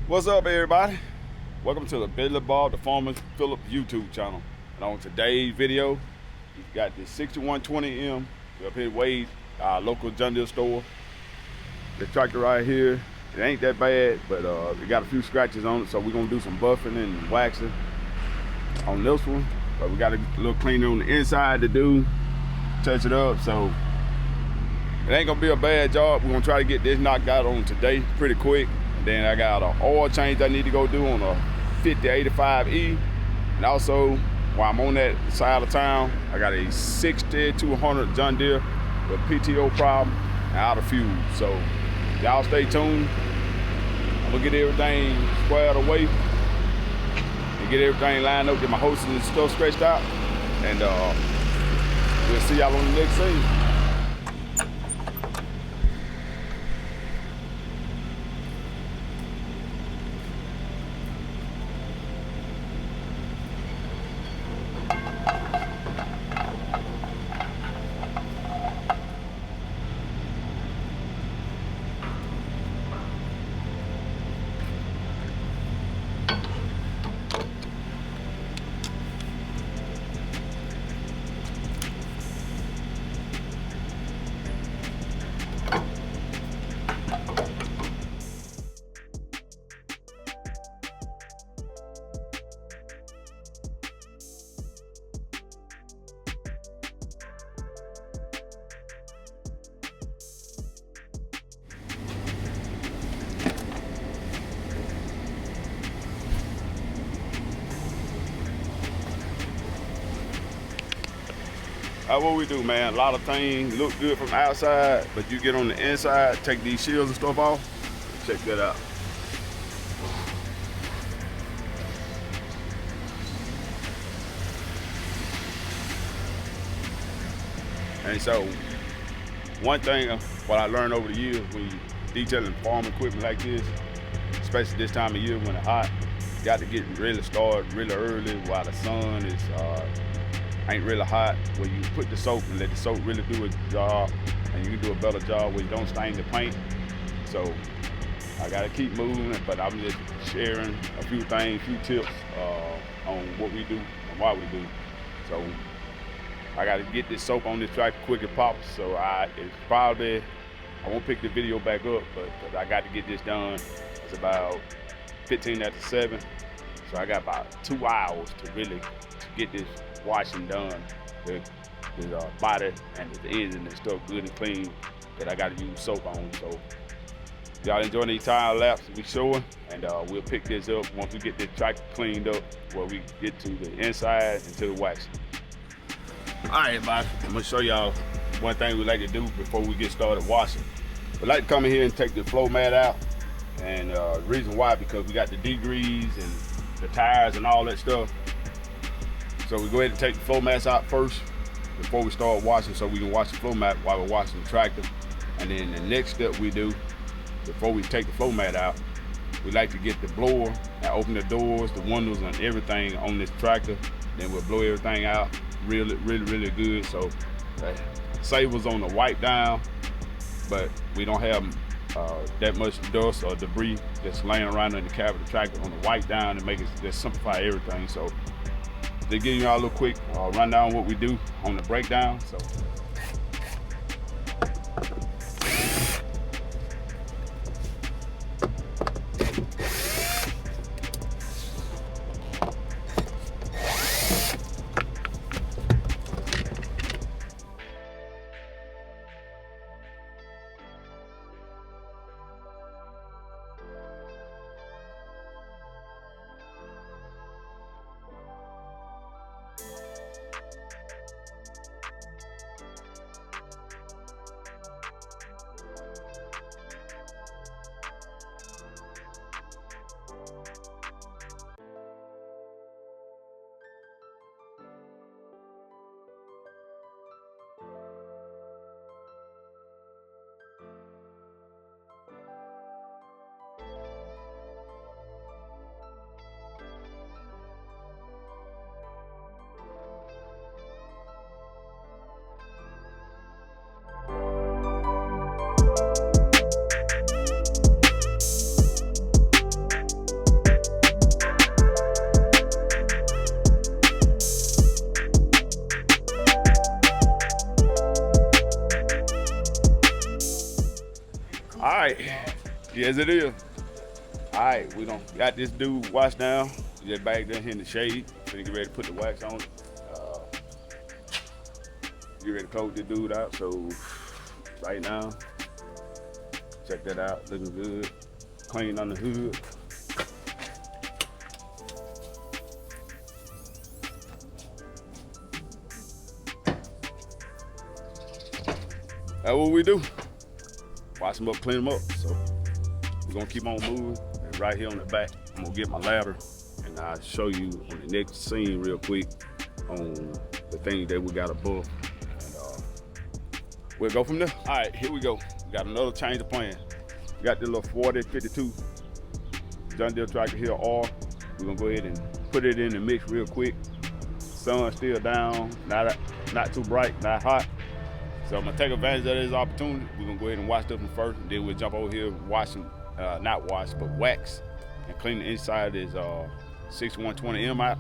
What's up, everybody? Welcome to the Billy Bob the Farmer Phillips YouTube channel. And on today's video, we got this 6120M. We're up here at Wade, our local John Deere store. The tractor right here, it ain't that bad, but it got a few scratches on it, so we're gonna do some buffing and waxing on this one. But we got a little cleaner on the inside to do, touch it up, so it ain't gonna be a bad job. We're gonna try to get this knocked out on today pretty quick. Then I got an oil change I need to go do on a 5085E. And also, while I'm on that side of town, I got a 6200 John Deere with PTO problem and out of fuel. So y'all stay tuned. I'm gonna get everything squared away and get everything lined up, get my hoses and stuff stretched out. And we'll see y'all on the next scene. What we do, man, a lot of things look good from outside, but you get on the inside, take these shields and stuff off, check that out. And so, one thing, what I learned over the years, when you detailing farm equipment like this, especially this time of year when it's hot, you got to get really started really early while the sun is ain't really hot, where you put the soap and let the soap really do its job, and you can do a better job where you don't stain the paint. So I gotta keep moving, but I'm just sharing a few things, a few tips on what we do and why we do. So I gotta get this soap on this tractor quick as possible. So I won't pick the video back up, but I got to get this done. It's about 15 after 7, so I got about 2 hours to really get this washing done, the body and the engine and stuff good and clean that I got to use soap on. So y'all enjoying these time lapse we showing, and we'll pick this up once we get the tractor cleaned up, where we get to the inside and to the waxing. All right, everybody, I'm gonna show y'all one thing we like to do before we get started washing. We like to come in here and take the floor mat out, and the reason why, because we got the Deere'S and the tires and all that stuff. So we go ahead and take the floor mats out first before we start washing, so we can wash the floor mat while we're washing the tractor. And then the next step we do, before we take the floor mat out, we like to get the blower and open the doors, the windows, and everything on this tractor. Then we'll blow everything out really, really, really good. So that saves on the wipe down, but we don't have that much dust or debris that's laying around in the cab of the tractor on the wipe down, and make it just simplify everything. So to give y'all a little quick rundown what we do on the breakdown. So Yes, it is. All right, we done got this dude washed down. Just back there in the shade. Finna get ready to put the wax on it. Get ready to close this dude out. So right now, check that out. Looking good. Clean on the hood. That's what we do. Wash them up, clean them up. So we're gonna keep on moving. And right here on the back, I'm gonna get my ladder and I'll show you on the next scene real quick on the thing that we got above. And we'll go from there. All right, here we go. We got another change of plan. We got this little 4052 John Deere tractor here, R. We're gonna go ahead and put it in the mix real quick. Sun's still down, not too bright, not hot. So I'm gonna take advantage of this opportunity. We're gonna go ahead and wash this one first, and then we'll jump over here, not wash, but wax and clean the inside of this 6120M out.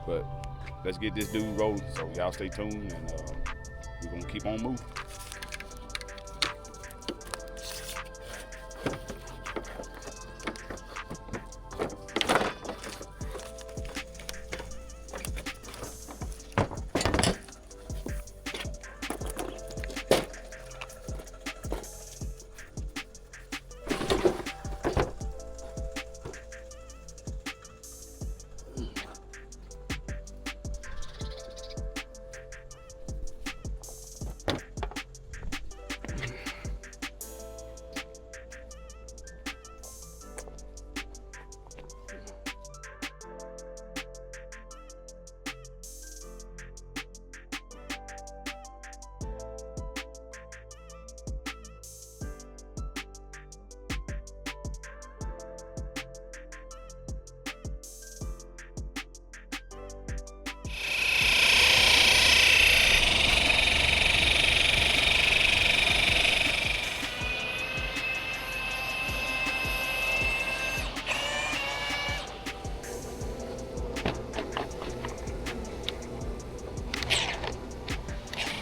But let's get this dude rolling. So y'all stay tuned, and we're gonna keep on moving.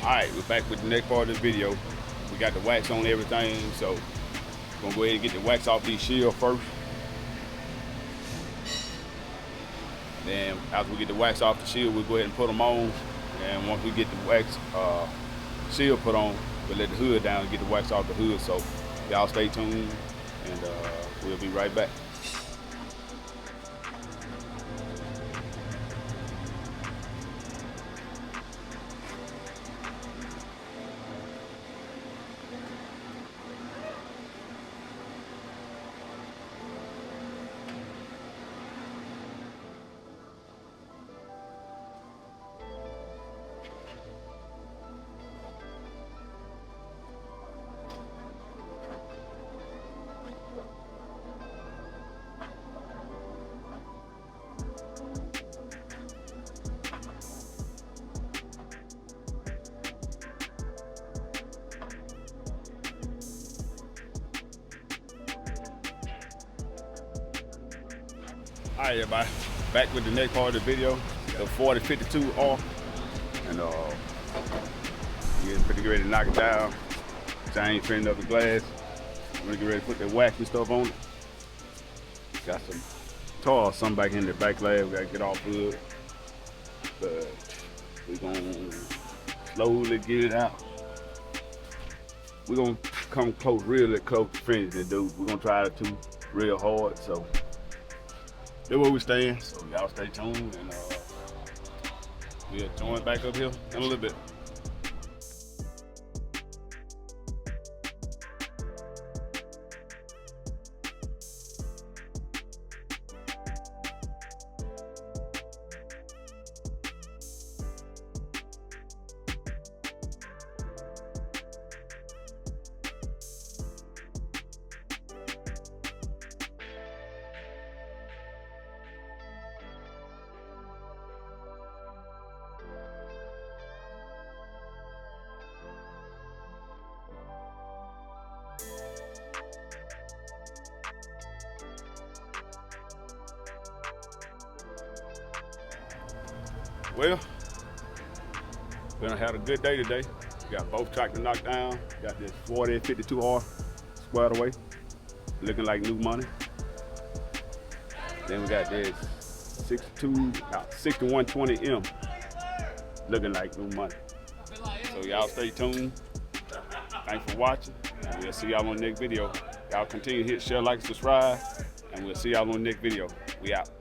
All right, we're back with the next part of this video. We got the wax on everything, so we're gonna go ahead and get the wax off these shields first. Then after we get the wax off the shield, we'll go ahead and put them on. And once we get the wax shield put on, we'll let the hood down and get the wax off the hood. So y'all stay tuned, and we'll be right back. All right, everybody, back with the next part of the video, the 4052R, and getting pretty ready to knock it down. I ain't training up the glass. I'm gonna get ready to put that wax and stuff on it. Got some tar or something back in the back lab. We gotta get off of it, but we're gonna slowly get it out. We're gonna come close, really close to finishing it, dude. We're gonna try it too real hard, so. That's where we stand, so y'all stay tuned, and we'll join back up here in a little bit. Well, gonna have a good day today. Got both tractors knocked down. Got this 4052R squared away. looking like new money. Then we got this 6120M looking like new money. So y'all stay tuned. Thanks for watching, and we'll see y'all on the next video. Y'all continue to hit share, like, subscribe, and we'll see y'all on the next video. We out.